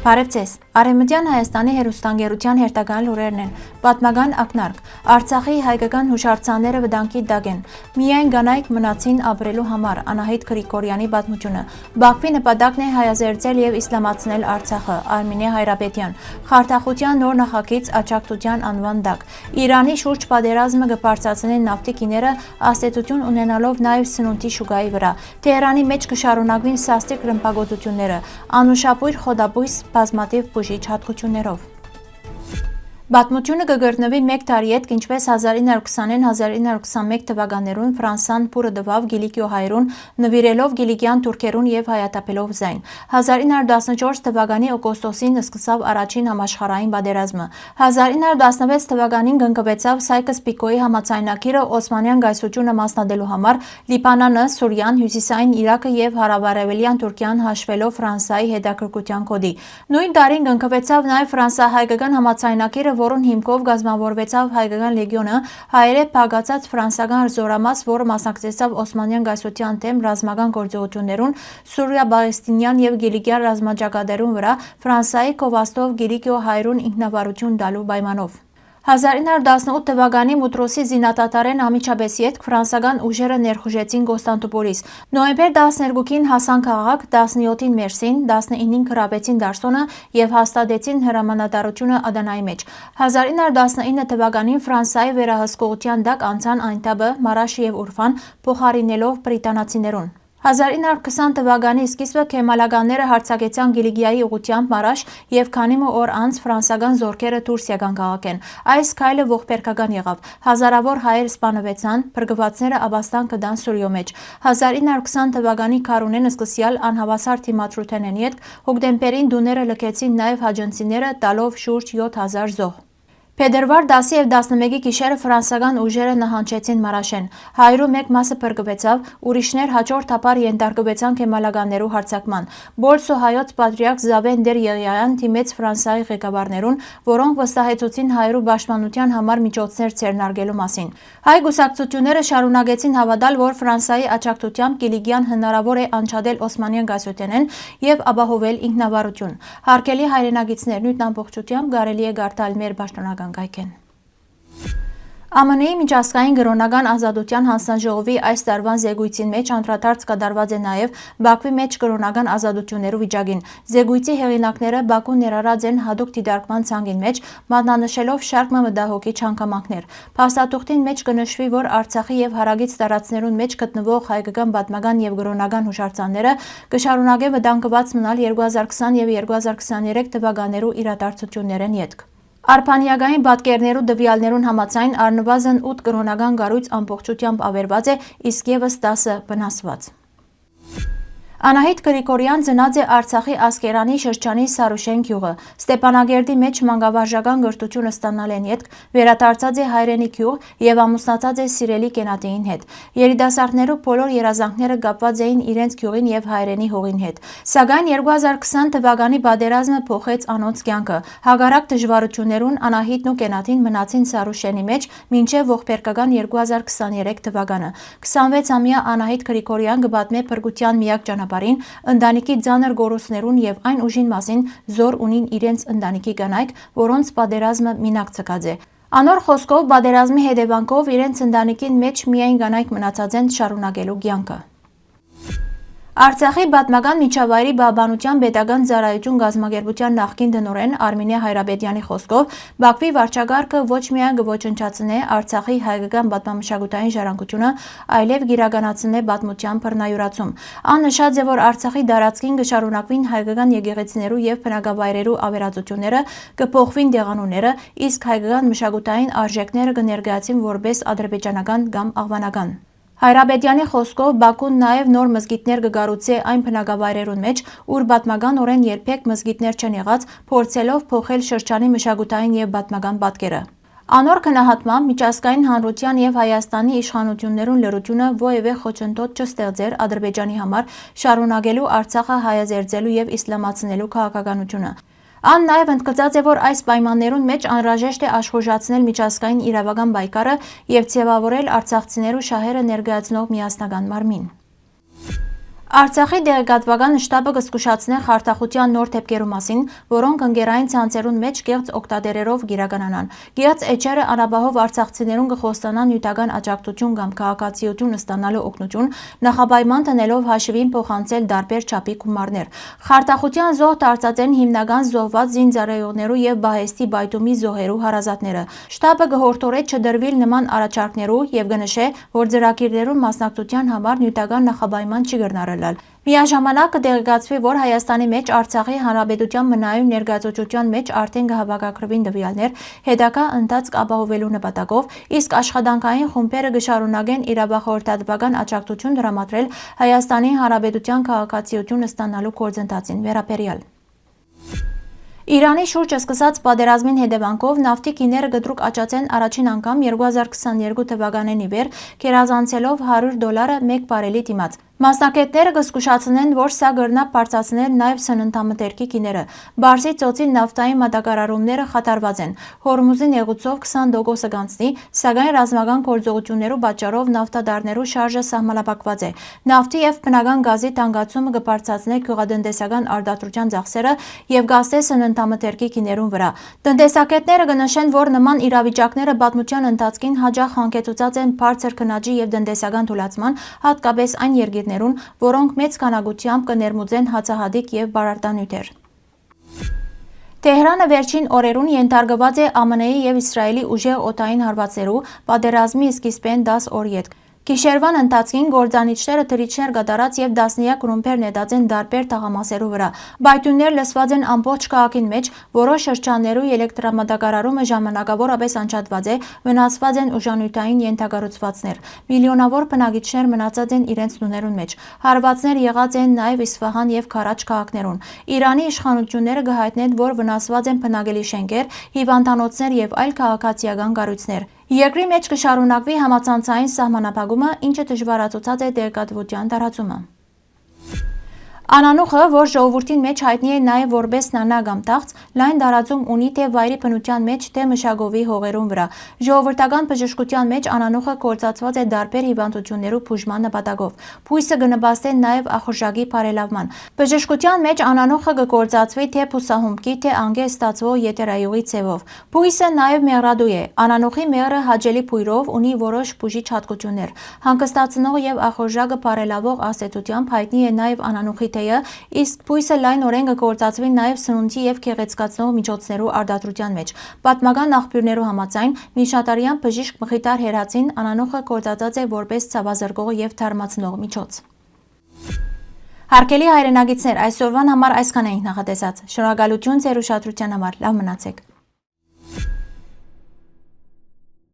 Բարև ձեզ, Արևմտյան Հայաստանի հեռուստաընկերության հերթական լուրերն են, պատմական ակնարկ, Արցախի հայկական հուշարձանները վտանգի տակ են, միայն կանայք մնացին ապրելու համար, Անահիտ Գրիգորյանի պատմությունը, Բաքվի նպատակն է հայազերծել եւ իսլամացնել Արցախը, Արմինե Հայրապետյան, Խարդախության նոր նախագիծ աջակցության անվան տակ, Իրանի շուրջ պատերազմը կբարձրացնեն նավթի գիները աստեցություն ունենալով նաեւ սնունդի շուկայի վրա, Թեհրանի մեջ կշարունակվին սաստիկ ռմբակոծությունները, անուշապույր խոդաբույս բազմաթիվ բուժիչ հատկություններով։ Պատմությունը կգրտնվի մեկ տարի հետ, ինչպես 1920-1921 թվականներուն Ֆրանսան փուրը տվավ Գիլիկիո հայրուն, նվիրելով գիլիկյան թուրքերուն եւ հայատապելով զայն։ 1914 թվականի օգոստոսին սկսավ առաջին համաշխարհային պատերազմը։ 1916 թվականին կնքվեցավ Սայքս-Պիկոյի համաձայնագիրը Օսմանյան կայսրությունը մասնատելու համար, Լիբանանը, Սուրիան, Հյուսիսային Իրաքը եւ հարավարևելյան Թուրքիան հաշվելով Ֆրանսիայի հետաքրքրության կոդի։ Նույն տարին կնքվեցավ նաեւ ֆրանսա-հայկական համաձայնագիրը, որուն հիմքով կազմավորվեցավ հայկական լեգիոնը, հայերեն փակացած ֆրանսական զորամաս, որը մասնակցեցավ Օսմանյան կայսրության դեմ ռազմական գործողություններուն Սուրիա-Պաղեստինյան եւ Գիլիկյան ռազմաճակատերուն վրա Ֆրանսիայի կովաստով Գիլիկիո հայրուն ինքնավարություն տալու պայմանով։ 1918 թվականի Մուտրոսի զինատատարեն Ամիչաբեսի հետ ֆրանսական ուժերը ներխուժեցին Կոստանդնուպոլիս։ Նոյեմբեր 12-ին հասան քաղաք, 17-ին Մերսին, 19-ին գրավեցին Դարսոնը եւ հաստատեցին հրամանատարությունը Ադանայի մեջ։ 1919 թվականին Ֆրանսիայի վերահսկողության տակ անցան Այնտաբը, Մարաշը եւ Ուրֆան, փոխարինելով բրիտանացիներուն։ 1920 թվականի սկիզբը քեմալականները հարձակեցան Գիլիկիայի ուղղությամբ Մարաշ եւ քանի օր անց ֆրանսական զորքերը դուրս եկան քաղաքեն։ Այս քայլը ողբերգական եղավ։ Հազարավոր հայեր սպանվեցան, փրկվածները աբաստան կդան Սուրիո մեջ։ 1920 թվականի քարունեն սկսյալ անհավասար թիմադրութենեն հետ հոկտեմբերին դուները լքեցին նաեւ հաջանցիները տալով շուրջ 7000 զոհ։ Փետրվար 10 եւ 11-ի գիշերը ֆրանսական ուժերը նահանջեցին Մարաշեն։ Հայրու մեկ մասը փրկվեցավ, ուրիշներ հաջորդ ապար ենթարկվեցան քեմալականներու հարձակման։ Բոլսո հայոց պատրիարք Զավեն դեր Եղիայան թիմեց Ֆրանսիայի ղեկավարներուն, որոնք վստահեցուցին հայրու պաշտպանության համար միջոցներ ցերնարգելու մասին։ Հայ գուսակցությունները շարունակեցին հավատալ, որ Ֆրանսիայի աջակցությամբ Կիլիկիան հնարավոր է անջատել Օսմանյան կայսրութենեն եւ ապահովել ինքնավարություն։ Հարգելի հայրենագիտներ, նույն ամբողջությամբ կարելի է գարտալ մեր պաշտոնական գայքեն։ ԱՄՆ-ի միջազգային կրոնական ազատության հանձնաժողովի այս տարվան զեկույցին մեջ անդրադարձ կատարված է նաև Բաքվի մեջ կրոնական ազատություններու վիճակին։ Զեկույցի հեղինակները Բաքուն ներառած են հատուկ դիտարկման ցանկին մեջ, մատնանշելով շարք մտահոգիչ հանգամանքներ։ Փաստաթուղթին մեջ կնշվի, որ Արցախի եւ հարագից տարածքներուն մեջ գտնվող հայկական պատմական եւ կրոնական հուշարձանները կշարունակեն վտանգված մնալ 2020 եւ 2023 թվականներու իրադարձություններեն յետք։ Արփանյակային պատկերներու տվյալներուն համաձայն առնվազն 8 կրոնական կառույց ամբողջությամբ ավերված է, իսկ եւս 10-ը վնասված։ Անահիտ Գրիգորյան ծնած է Արցախի Ասկերանի շրջանի Սարուշեն գյուղը։ Ստեփանագերդի մեջ մանկավարժական կրթությունը ստանալեն յետք վերադարձած է հայրենի գյուղ եւ ամուսնացած է սիրելի կենատեին հետ։ Երիտասարդներու բոլոր երազանքները կապված էին իրենց գյուղին եւ հայրենի հողին հետ։ Սակայն 2020 թվականի պատերազմը փոխեց անոնց կյանքը։ Հագարակ դժվարություններուն Անահիտն ու կենատին մնացին Սարուշենի մեջ մինչեւ ողբերգական 2023 թվականը։ 26-ամյա Անահիտ Գրիգորյան կպատմե փրկության միակ ճանապարհին, ընտանիքի ծանր գորուսներուն եւ այն ուժին մասին զոր ունին իրենց ընտանիքի կանայք, որոնց պատերազմը մինակ ցկած է։ Անոր խոսքով պատերազմի հետևանքով իրենց ընտանիքին մեջ միայն կանայք մնացած են շարունակելու կյանքը։ Արցախի պատմական միջավայրի պահպանության պետական ծառայություն գազམ་ագերբության նախկին տնօրեն Արմինե Հայրապետյանի խոսքով Բաքվի վարչակարգը ոչ միայն կոչնչացնե Արցախի հայկական պատմամշակութային ժառանգությունը, այլև գիրականացնե պատմության բռնայուրացում։ Ան նշած է, որ Արցախի տարածքին կշարունակվին հայկական եկեղեցիներու եւ բնակավայրերու ավերածությունները, կփոխվին դեղանունները, իսկ հայկական մշակութային արժեքները կներկայացին որպես ադրբեջանական կամ աղվանական։ Հայրապետյանի խոսքով Բաքուն նաև նոր մզգիթներ կկառուցի այն բնակավայրերուն մեջ, ուր պատմականորեն երբեք մզգիթներ չեն եղած, փորձելով փոխել շրջանի մշակութային եւ պատմական պատկերը։ Անոր քննահատմամբ միջազգային հանրության եւ Հայաստանի իշխանություններուն լրությունը ովևէ խոչընդոտ չստեղծեր Ադրբեջանի համար շարունակելու Արցախը հայազերծելու եւ իսլամացնելու քաղաքականությունը։ Ան նաև ընդգծած է, որ այս պայմաններուն մեջ անհրաժեշտ է աշխուժացնել միջազգային իրավական պայքարը եւ ձևավորել արցախցիներու շահերը ներկայացնող միասնական մարմին։ Արցախի դեղեկատվական շտաբը կզգուշացնե խարդախության նոր դեպքերու մասին, որոնք ընկերային ցանցերուն մեջ կեղծ օգտատերերով գիրականանան։ Գեղծ էջերը անապահով արցախցիներուն կխոստանան նյութական աջակցություն կամ քաղաքացիություն ստանալու օգնություն, նախապայման տնելով հաշվին փոխանցել դարբեր չափի գումարներ։ Խարդախության զոհ դարձած են հիմնական զոհված զինծառայողներու եւ Բահեստի Բայդումի զոհերու հարազատները։ Շտաբը կհորդորե չդրվիլ նման առաջարկներու եւ կնշե, որ ծրագիրներուն մասնակցության համար նյութական նախապայման չի կրնարել։ Միաժամանակ կդեղեկացվի, որ Հայաստանի մեջ Արցախի Հանրապետության մնայուն ներկայացուցչության մեջ արդեն կհավաքագրվին տվյալներ հետագա ընթացք ապահովելու նպատակով, իսկ աշխատանքային խումբերը կշարունակեն իրավախորհրդատվական աջակցություն տրամադրել Հայաստանի Հանրապետության քաղաքացիություն ստանալու գործընթացին վերաբերյալ։ Իրանի շուրջը սկսած պատերազմին հետևանքով նավթի գիները կտրուկ աճացեն առաջին անգամ 2022 թվականին ի վեր, գերազանցելով $100 մեկ բարելի դիմաց։ Մասնակիցները կզգուշացնեն, որ սա կրնա բարձրացնել նաև սննդամթերքի գիները։ Բարսի ծոցի նավթային մատակարարումները խաթարված են։ Հորմուզի նեղուցով 20% կանցնի, սակայն ռազմական գործողություններու պատճառով նավթադարներու շարժը սահմանափակված է։ Նավթի եւ բնական գազի թանկացումը կբարձրացնի գյուղատնտեսական արտադրության ծախսերը եւ կհասնի սննդամթերքի գիներուն վրա։ Տնտեսագետները կնշեն, որ նման իրավիճակները պատմության ընթացքին հաճախ հանգեցուցած են բարձր քննաջի եւ տնտեսական թուլացման, հատկապես այն երկիրներուն, որոնք մեծ քանակությամբ կներմուծեն հացահատիկ եւ բարարտանյութեր։ Թեհրանը վերջին օրերուն ենթարկված է ԱՄՆ-ի եւ Իսրայելի ուժեղ օդային հարվածերու պատերազմի սկիզբեն 10 օր յետք։ Գիշերվան ընթացքին գործանիչները թռիչքներ կատարած եւ դասնյակ ռումբեր նետած են դարբեր թաղամասերու վրա։ Բայդուններ լսված են ամբողջ քաղաքին մեջ, որոշ շրջաններու էլեկտրամատակարարումը ժամանակավորապես անջատված է, վնասված են ուժանյութային ենթակառուցվածքներ։ Միլիոնավոր բնակիչներ մնացած են իրենց տուներուն մեջ։ Հարվածներ եղած են նաեւ Իսֆահան եւ Քարաջ քաղաքներուն։ Իրանի իշխանությունները կհայտնեն, որ վնասված են բնակելի շենքեր, հիվանդանոցներ եւ այլ քաղաքացիական կառույցներ։ Երկրի մեջ կշարունակվի համացանցային սահմանափակումը, ինչը դժվարացուցած է տեղեկատվության տարածումը։ Անանուխը, որ ժողովրդին մեջ հայտնի է նաև որպես նանա կամ տաղց, լայն տարածում ունի թե վայրի բնության մեջ, թե մշակովի հողերուն վրա։ Ժողովրդական բժշկության մեջ անանուխը կործածված է դարբեր հիվանդություններու բուժման նպատակով։ Բույսը կնպաստի նաև ախորժակի բարելավման։ Բժշկության մեջ անանուխը կկործածվի թե փուսահումքի, թե անգե ստացվող եթերայուղի ձևով։ Բույսը նաև մեղրադու է։ Անանուխի մեղրը հաճելի բույրով ունի որոշ բուժիչ հատկություններ։ Հանգստացնող եւ ախորժակը բարելավող ազդեցությամբ հայտնի է նաև անանուխի թեյը, իսկ բույսը լայնորեն կգործածվի նաև սնունդի եւ գեղեցկացնող միջոցներու արտադրության մեջ։ Պատմական աղբյուրներու համաձայն միջնադարյան բժիշկ Մխիթար Հերացին անանուխը գործածած է որպես ցավազրկող եւ թարմացնող միջոց։ Հարգելի հայրենագիտներ, այսօրվան համար այսքան էինք նախատեսած։ Շնորհակալություն ձեր ուշադրության համար։ Լավ մնացեք։